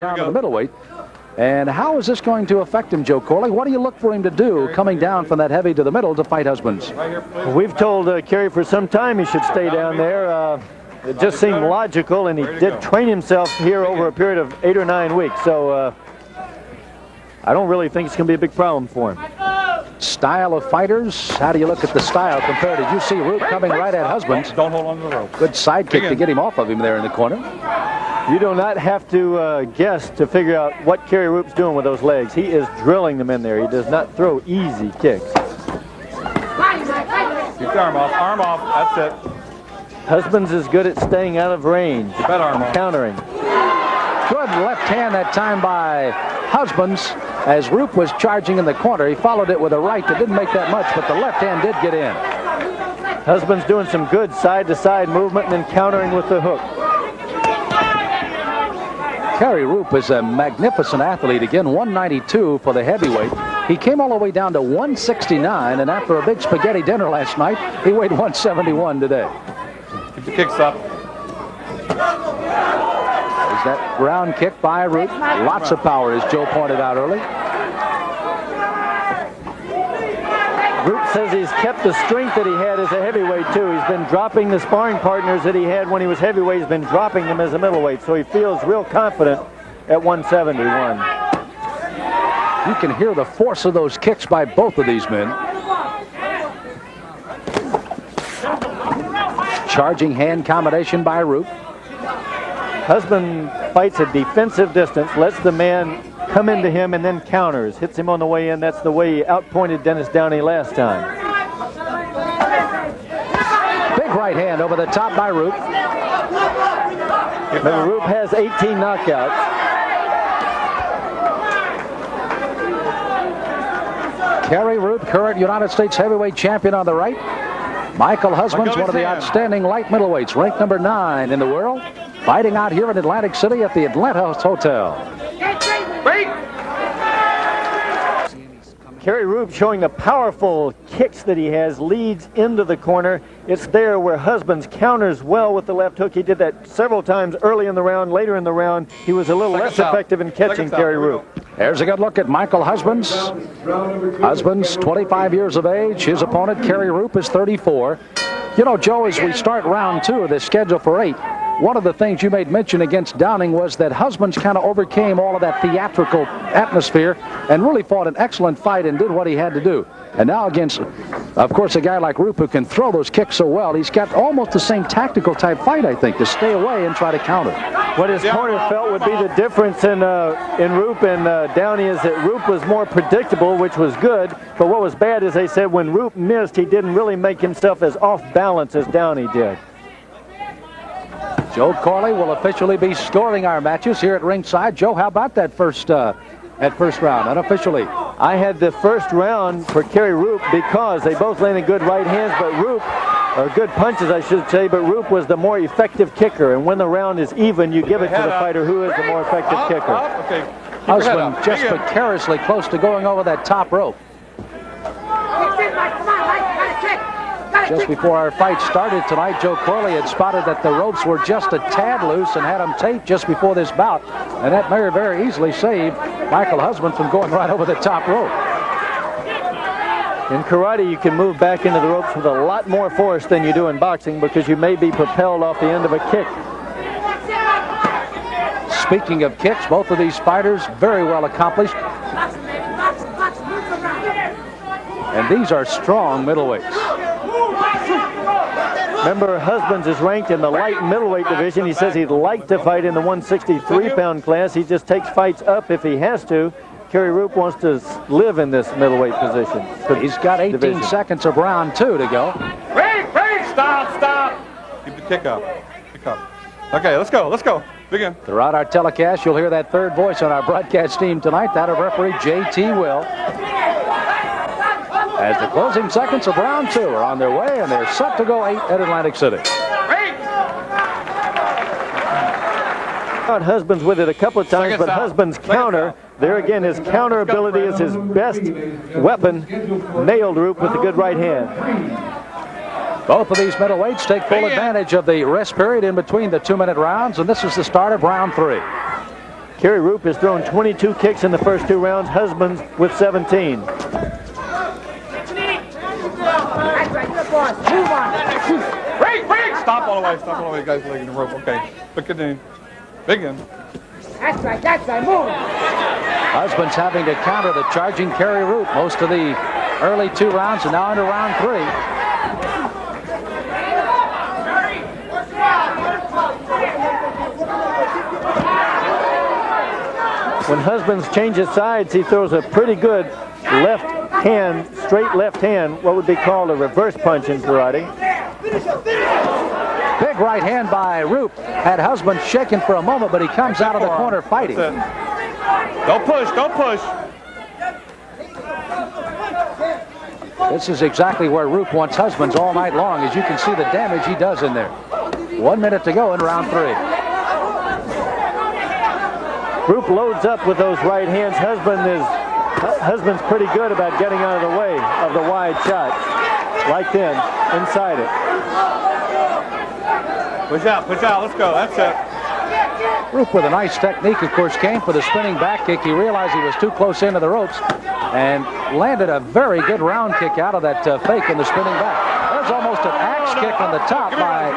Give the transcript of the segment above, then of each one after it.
down to the middleweight. And how is this going to affect him, Joe Corley? What do you look for him to do coming down from that heavy to the middle to fight Husbands? We've told Kerry for some time he should stay down there. It just seemed logical, and he did train himself here over a period of 8 or 9 weeks. So I don't really think it's going to be a big problem for him. Style of fighters, how do you look at the style compared to, you see Roop coming right at Husbands. Don't hold on to the rope. Good sidekick to get him off of him there in the corner. You do not have to guess to figure out what Kerry Roop's doing with those legs. He is drilling them in there. He does not throw easy kicks. Keep the arm off, that's it. Husbands is good at staying out of range. That arm off. Countering. Good left hand that time by Husbands as Roop was charging in the corner. He followed it with a right that didn't make that much, but the left hand did get in. Husbands doing some good side-to-side movement and then countering with the hook. Kerry Roop is a magnificent athlete. Again, 192 for the heavyweight. He came all the way down to 169, and after a big spaghetti dinner last night, he weighed 171 today. Keep the kicks up. There's that ground kick by Roop. Lots of power, as Joe pointed out early. Roop says he's kept the strength that he had as a heavyweight, too. He's been dropping the sparring partners that he had when he was heavyweight. He's been dropping them as a middleweight, so he feels real confident at 171. You can hear the force of those kicks by both of these men. Charging hand combination by Roop. Husband fights a defensive distance, lets the man come into him and then counters. Hits him on the way in. That's the way he outpointed Dennis Downey last time. Big right hand over the top by Roop. Remember, Roop has 18 knockouts. Kerry Roop, current United States heavyweight champion on the right. Michael Husbands, one of the outstanding light middleweights, ranked number 9 in the world, fighting out here in Atlantic City at the Atlanta Hotel. Kerry Roop showing the powerful kicks that he has, leads into the corner. It's there where Husbands counters well with the left hook. He did that several times early in the round. Later in the round, he was a little less effective in catching Kerry Roop. There's a good look at Michael Husbands. Husbands, 25 years of age. His opponent, Kerry Roop, is 34. You know, Joe, as we start round 2 of this schedule for 8, one of the things you made mention against Downing was that Husbands kind of overcame all of that theatrical atmosphere and really fought an excellent fight and did what he had to do. And now against, of course, a guy like Roop who can throw those kicks so well, he's got almost the same tactical type fight, I think, to stay away and try to counter. What his corner felt would be the difference in Roop and Downey is that Roop was more predictable, which was good. But what was bad is they said when Roop missed, he didn't really make himself as off balance as Downey did. Joe Corley will officially be scoring our matches here at ringside. Joe, how about that first round, unofficially? I had the first round for Kerry Roop because they both landed good right hands, but Roop, or good punches I should say, but Roop was the more effective kicker. And when the round is even, you give it to the fighter who is the more effective kicker. Okay. Husband just precariously close to going over that top rope. Just before our fight started tonight, Joe Corley had spotted that the ropes were just a tad loose and had them taped just before this bout. And that very, very easily saved Michael Husband from going right over the top rope. In karate, you can move back into the ropes with a lot more force than you do in boxing because you may be propelled off the end of a kick. Speaking of kicks, both of these fighters very well accomplished. And these are strong middleweights. Remember, Husbands is ranked in the light middleweight division. He says he'd like to fight in the 163-pound class. He just takes fights up if he has to. Kerry Roop wants to live in this middleweight position. He's got 18 seconds of round 2 to go. Break! Stop! Keep the kick up. Okay, let's go. Begin. Throughout our telecast, you'll hear that third voice on our broadcast team tonight, that of referee J.T. Will. As the closing seconds of round 2 are on their way, and they're set to go 8 at Atlantic City. Husbands with it a couple of times, but Husbands counter. There again, his counter ability is his best weapon. Nailed Roop with a good right hand. Both of these middleweights take full advantage of the rest period in between the 2-minute rounds, and this is the start of round 3. Kerry Roop has thrown 22 kicks in the first 2 rounds. Husbands with 17. Break! Stop all the way, guys, leg in the rope. Okay, pick it in. Big in. That's right, move. Husbands having to counter the charging Kerry Roop most of the early 2 rounds and now into round 3. When Husbands changes sides, he throws a pretty good left hand, straight left hand, what would be called a reverse punch in karate. Big right hand by Roop. Had Husbands shaken for a moment, but he comes out of the corner fighting. Don't push. This is exactly where Roop wants Husbands all night long. As you can see the damage he does in there. 1 minute to go in round 3. Roop loads up with those right hands. Husband's pretty good about getting out of the way of the wide shot. Right then, inside it. Push out. Let's go. That's it. Roop with a nice technique, of course, came for the spinning back kick. He realized he was too close into the ropes and landed a very good round kick out of that fake in the spinning back. There's almost an axe kick on the top by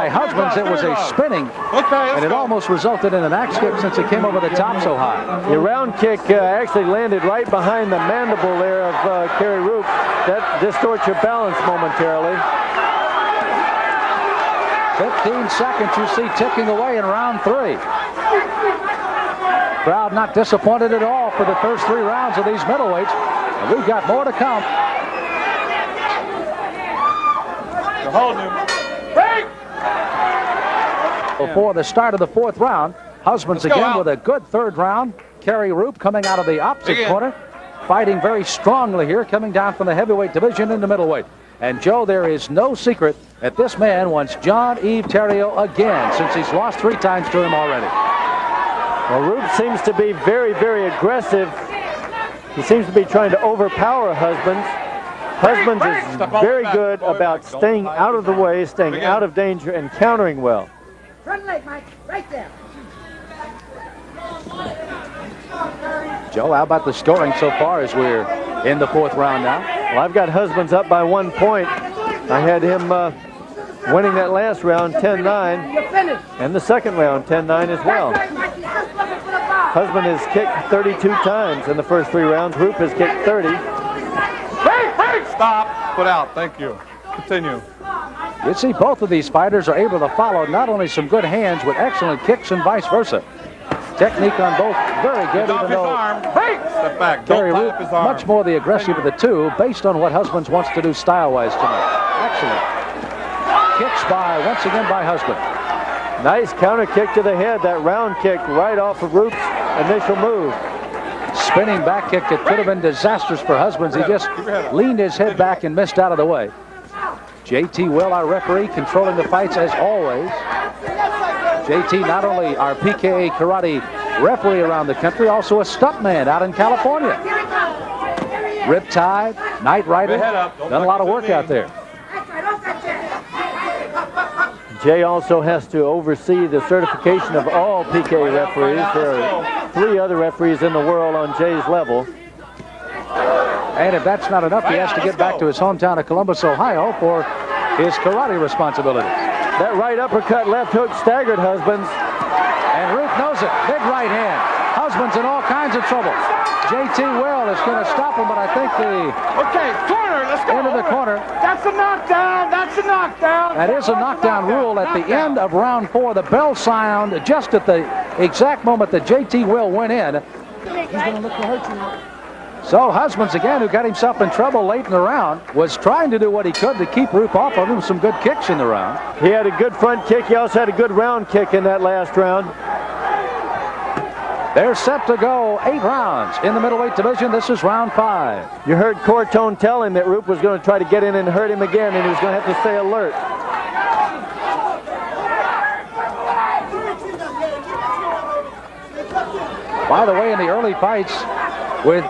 Husbands. It was a spinning, and it almost resulted in an axe kick since it came over the top so high. The round kick actually landed right behind the mandible there of Kerry Roop. That distorts your balance momentarily. 15 seconds you see ticking away in round 3. Crowd not disappointed at all for the first 3 rounds of these middleweights. And we've got more to come. They're holding him. Break! Before the start of the 4th round, Husbands again with a good 3rd round. Kerry Roop coming out of the opposite corner, fighting very strongly here, coming down from the heavyweight division into middleweight. And Joe, there is no secret that this man wants Jean-Yves Thériault again, since he's lost 3 times to him already. Well, Roop seems to be very, very aggressive. He seems to be trying to overpower Husbands. Husbands is very good about staying out of the way, staying out of danger, and countering well. Front leg, Mike, right there. Joe, how about the scoring so far as we're in the 4th round now? Well, I've got Husbands up by 1 point. I had him winning that last round 10-9, You're finished. and the second round 10-9 as well. That's right, Mike, he's just looking for the bout. Husband has kicked 32 times in the first 3 rounds. Roop has kicked 30. Break! Stop. Put out. Thank you. Continue. You see both of these fighters are able to follow not only some good hands, but excellent kicks and vice versa. Technique on both very good, even though Step back. Kerry Don't Roop tie up his arm. much more the aggressive of the 2, based on what Husbands wants to do style-wise tonight. Excellent. Kicks once again by Husband. Nice counter kick to the head. That round kick right off of Roop's initial move. Spinning back kick that could have been disastrous for Husbands. He just leaned his head back and missed out of the way. J.T. Will, our referee, controlling the fights as always. J.T. not only our PKA karate referee around the country, also a stuntman out in California. Riptide, Night Rider, done a lot of work out there. Jay also has to oversee the certification of all PKA referees. There are 3 other referees in the world on Jay's level. And if that's not enough, he has to get back to his hometown of Columbus, Ohio for his karate responsibilities. That right uppercut, left hook staggered Husbands. And Roop knows it. Big right hand. Husbands in all kinds of trouble. J.T. Will is going to stop him, but I think Okay, corner. Let's go. into the corner. That's a knockdown. That's a knockdown. That is a knockdown rule at the end of round 4. The bell sound just at the exact moment that J.T. Will went in. He's going to look to hurt you now. So Husbands, again, who got himself in trouble late in the round, was trying to do what he could to keep Roop off of him. Some good kicks in the round. He had a good front kick. He also had a good round kick in that last round. They're set to go 8 rounds in the middleweight division. This is round 5. You heard Cortone tell him that Roop was going to try to get in and hurt him again, and he was going to have to stay alert. By the way, in the early fights, with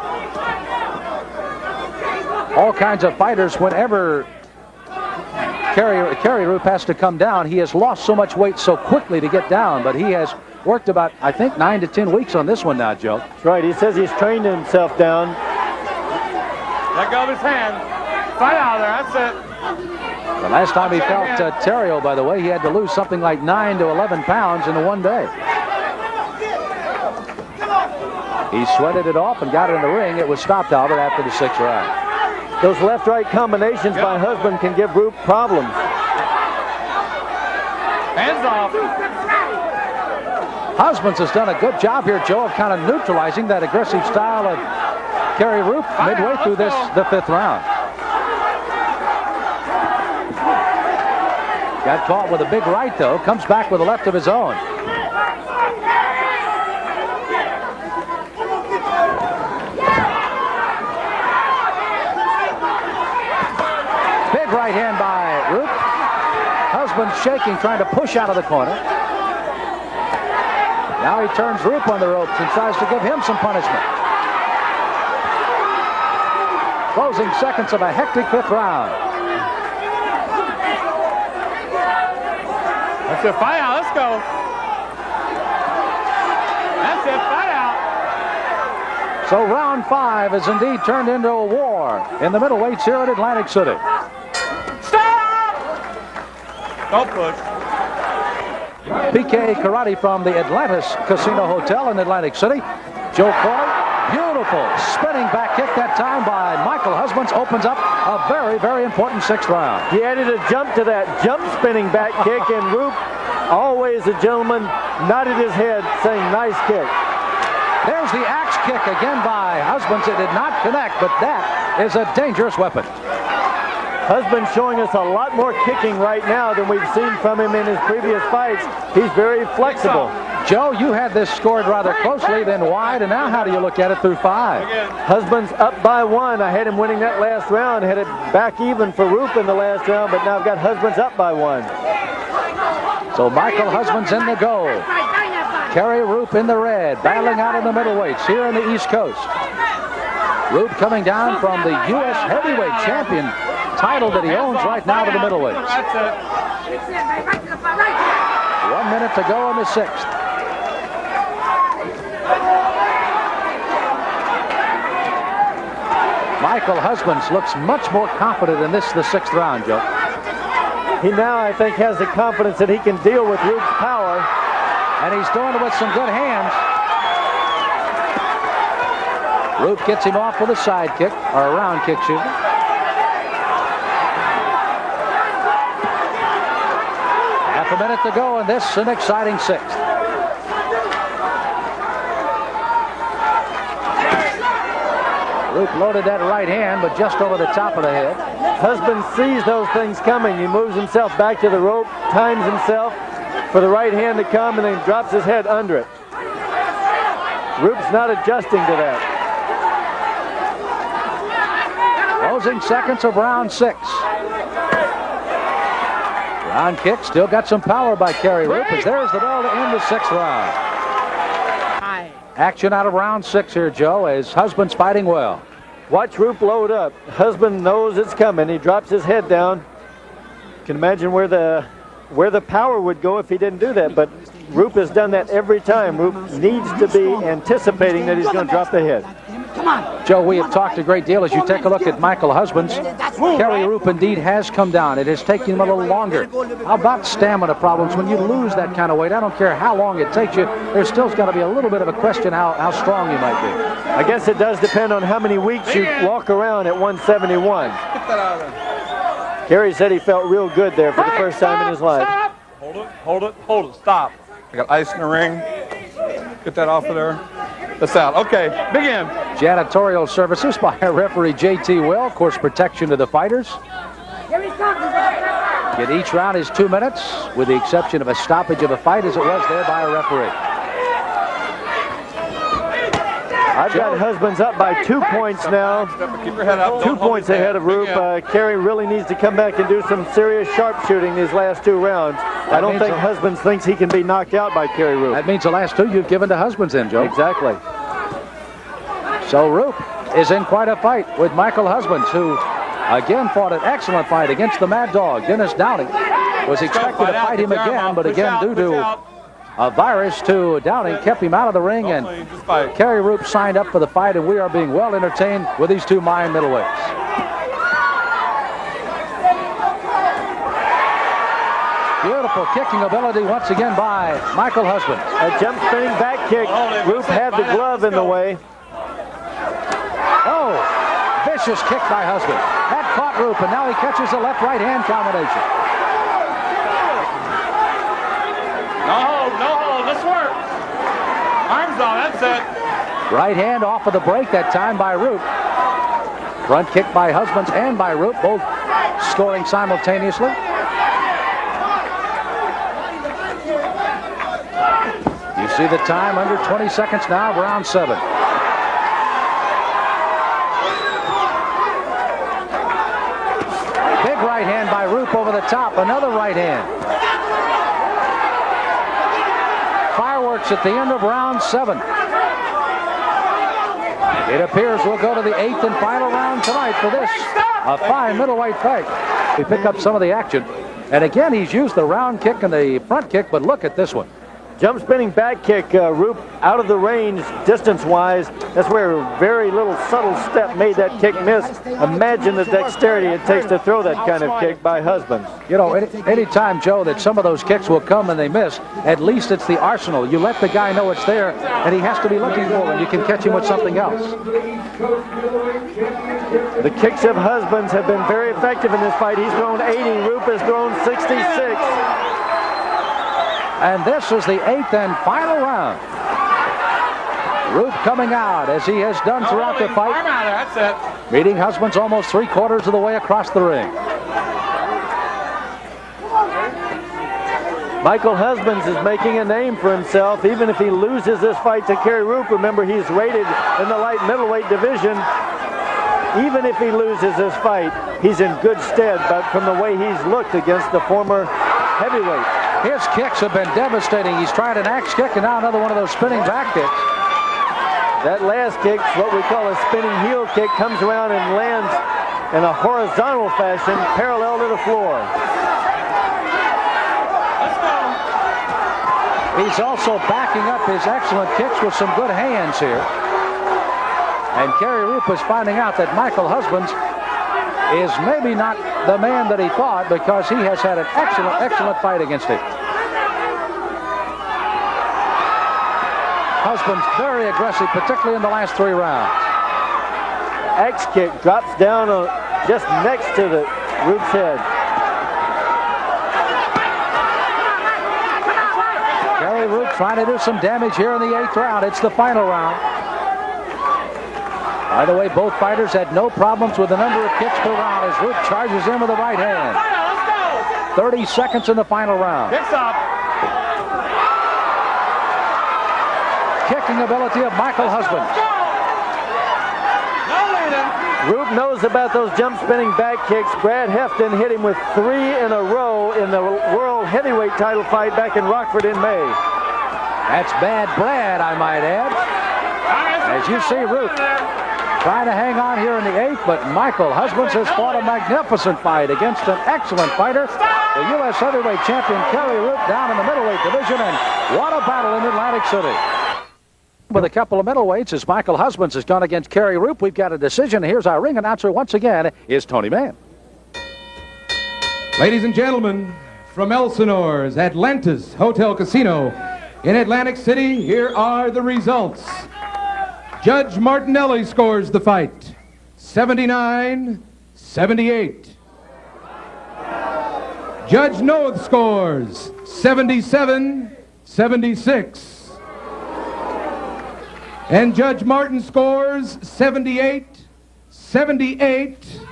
all kinds of fighters, whenever Kerry Roop has to come down, he has lost so much weight so quickly to get down, but he has worked about, I think, 9 to 10 weeks on this one now, Joe. That's right. He says he's trained himself down. Let go of his hand. Fight out of there. That's it. The last time he felt Terrio, by the way, he had to lose something like 9 to 11 pounds in one day. He sweated it off and got it in the ring. It was stopped, however, after the 6th round. Those left-right combinations by Husband can give Roop problems. Hands off. Husbands has done a good job here, Joe, of kind of neutralizing that aggressive style of Kerry Roop midway through the 5th round. Got caught with a big right, though. Comes back with a left of his own. Big right hand by Roop. Husband shaking, trying to push out of the corner. Now he turns Roop on the ropes and tries to give him some punishment. Closing seconds of a hectic 5th round. That's it. Fight out. Let's go. That's it. Fight out. So round 5 is indeed turned into a war in the middleweights here at Atlantic City. Stop! Don't push. PKA Karate from the Atlantis Casino Hotel in Atlantic City. Joe Corley, beautiful spinning back kick that time by Michael Husbands opens up a very, very important 6th round. He added a jump to that jump spinning back kick, and Roop, always a gentleman, nodded his head saying, nice kick. There's the axe kick again by Husbands. It did not connect, but that is a dangerous weapon. Husband showing us a lot more kicking right now than we've seen from him in his previous fights. He's very flexible. Joe, you had this scored rather closely, then wide, and now how do you look at it through 5? Husband's up by 1. I had him winning that last round, had it back even for Roop in the last round, but now I've got Husband's up by 1. So Michael Husband's in the gold. Kerry Roop in the red, battling out in the middleweights here on the East Coast. Roop coming down from the US Heavyweight Champion title that he owns right now to the middleweights. That's it. 1 minute to go in the 6th. Michael Husbands looks much more confident in this, the 6th round, Joe. He now, I think, has the confidence that he can deal with Roop's power. And he's doing it with some good hands. Roop gets him off with a side kick, or a round kick, excuse me. Half a minute to go, and this is an exciting 6th. Roop loaded that right hand, but just over the top of the head. Husband sees those things coming. He moves himself back to the rope, times himself for the right hand to come, and then drops his head under it. Roop's not adjusting to that. Closing seconds of round 6. Round kick, still got some power by Kerry Roop, as there's the bell to end the 6th round. Action out of round 6 here, Joe, as Husband's fighting well. Watch Roop load up. Husband knows it's coming. He drops his head down. You can imagine where the power would go if he didn't do that, but Roop has done that every time. Roop needs to be anticipating that he's going to drop the head. Come on. Joe, we have talked a great deal as you take a look at Michael Husbands. Kerry Roop indeed has come down. It has taken him a little longer. How about stamina problems? When you lose that kind of weight, I don't care how long it takes you, there's still got to be a little bit of a question how strong you might be. I guess it does depend on how many weeks you walk around at 171. Get that out of there. Kerry said he felt real good there for the first time in his life. Stop. Hold it, hold it, hold it. Stop. I got ice in the ring. Get that off of there. That's out. Okay, begin. Janitorial services by our referee J.T. Will. Of course, protection to the fighters. Here he comes. Yet each round is 2 minutes, with the exception of a stoppage of a fight as it was there by a referee. I've got Husbands up by 2 points now. Keep your head up. 2 points ahead of Roop. Kerry really needs to come back and do some serious sharpshooting these last 2 rounds. I don't think Husbands thinks he can be knocked out by Kerry Roop. That means the last 2 you've given to Husbands then, Joe. Exactly. So Roop is in quite a fight with Michael Husbands, who again fought an excellent fight against the Mad Dog, Dennis Downey. Was expected to fight him again, but again, due to a virus to Downing, kept him out of the ring, and Just fight. Kerry Roop signed up for the fight, and we are being well entertained with these two Mayan middleweights. Beautiful kicking ability once again by Michael Husband. A jump spinning back kick. Roop had the glove in the way. Oh, vicious kick by Husband. That caught Roop, and now he catches the left-right hand combination. No hold. Let's work. Arms on. That's it. Right hand off of the break that time by Roop. Front kick by Husbands and by Roop, both scoring simultaneously. You see the time, under 20 seconds now, round 7. Big right hand by Roop over the top, another right hand. Fireworks at the end of round 7. It appears we'll go to the 8th and final round tonight for this, a fine middleweight fight. We pick up some of the action. And again, he's used the round kick and the front kick, but look at this one. Jump spinning back kick. Roop out of the range distance-wise. That's where a very little subtle step made that kick miss. Imagine the dexterity it takes to throw that kind of kick by Husbands. You know, anytime, Joe, that some of those kicks will come and they miss, at least it's the arsenal. You let the guy know it's there, and he has to be looking for it, and you can catch him with something else. The kicks of Husbands have been very effective in this fight. He's thrown 80. Roop has thrown 66. And this is the 8th and final round. Roop coming out as he has done throughout the fight. Arm out of there. That's it. Meeting Husbands almost 3/4 of the way across the ring. Michael Husbands is making a name for himself. Even if he loses this fight to Kerry Roop, remember he's rated in the light middleweight division. Even if he loses this fight, he's in good stead, but from the way he's looked against the former heavyweight. His kicks have been devastating. He's tried an axe kick and now another one of those spinning back kicks. That last kick, what we call a spinning heel kick, comes around and lands in a horizontal fashion parallel to the floor. Let's go. He's also backing up his excellent kicks with some good hands here. And Kerry Roop is finding out that Michael Husbands is maybe not the man that he thought, because he has had an excellent fight against him. Husbands very aggressive, particularly in the last 3 rounds. Axe kick drops down just next to the Roop's head. Kerry Roop trying to do some damage here in the 8th round. It's the final round. By the way, both fighters had no problems with the number of kicks per round as Roop charges in with the right hand. Let's go. 30 seconds in the final round. Kicks up. Kicking ability of Michael Husbands. No leading. Roop knows about those jump spinning back kicks. Brad Hefton hit him with 3 in a row in the world heavyweight title fight back in Rockford in May. That's bad Brad, I might add. As you see, Roop trying to hang on here in the 8th, but Michael Husbands has fought a magnificent fight against an excellent fighter, the U.S. Heavyweight Champion Kerry Roop, down in the middleweight division, and what a battle in Atlantic City. With a couple of middleweights, as Michael Husbands has gone against Kerry Roop, we've got a decision. Here's our ring announcer once again, is Tony Mann. Ladies and gentlemen, from Elsinore's Atlantis Hotel Casino in Atlantic City, here are the results. Judge Martinelli scores the fight, 79-78. Judge Noth scores, 77-76. And Judge Martin scores, 78-78.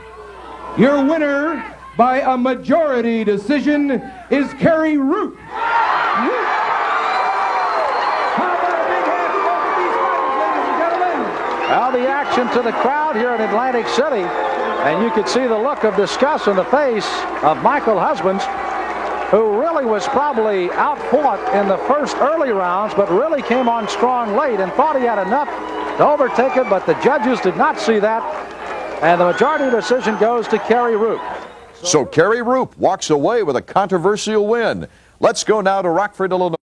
Your winner by a majority decision is Kerry Roop. Well, the action to the crowd here in Atlantic City, and you could see the look of disgust on the face of Michael Husbands, who really was probably outfought in the first early rounds, but really came on strong late and thought he had enough to overtake it, but the judges did not see that, and the majority decision goes to Kerry Roop. So Kerry Roop walks away with a controversial win. Let's go now to Rockford, Illinois.